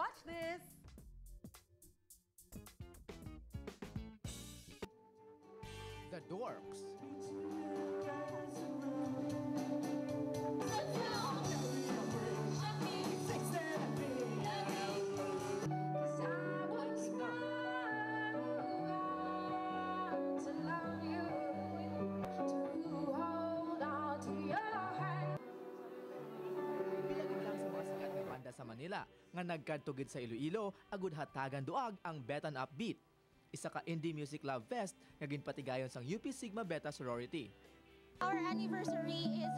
Watch this! The Dorks. Sa Manila nga nagkadtugid sa Iloilo agud hatagan duag ang Betan Upbeat, isa ka indie music love fest nga ginpatigayon sang UP Sigma Beta sorority. Our anniversary is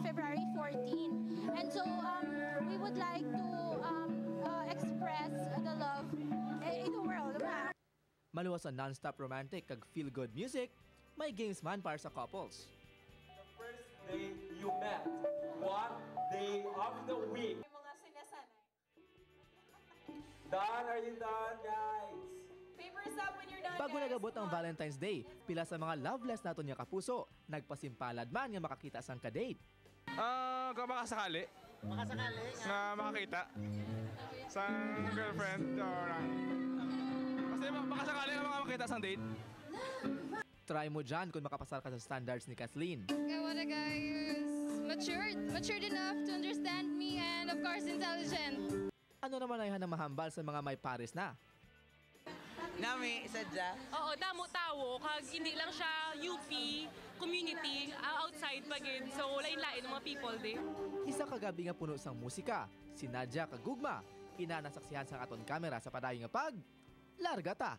February 14, and so we would like to express the love in the world. Maluwas sa non-stop romantic kag feel-good music, may games man para sa couples. The first day you met, what day of the week? Done? Are you done, guys? Papers up when you're done, Bago guys. nagabot ang Valentine's Day, pila sa mga loveless naton nga kapuso, nagpasimpalad man nga makakita sang kadate. Kung makasakali. Makasakali? Nga makakita. Sa girlfriend or kasi makasakali nga makakita sang date. Try mo dyan kung makapasal ka sa standards ni Kathleen. I want a guy who's matured enough to understand me and of course intelligent. Ano naman ay hanang mahambal sa mga may pares na? Nami, sadya. Oo, damo tawo kag hindi lang siya UP community outside pagid. So lain-lain ng mga people di. Isa kagabi nga puno sang musika, si Nadia kagugma, ina nasaksihan sang aton kamera sa padayon nga pag larga ta.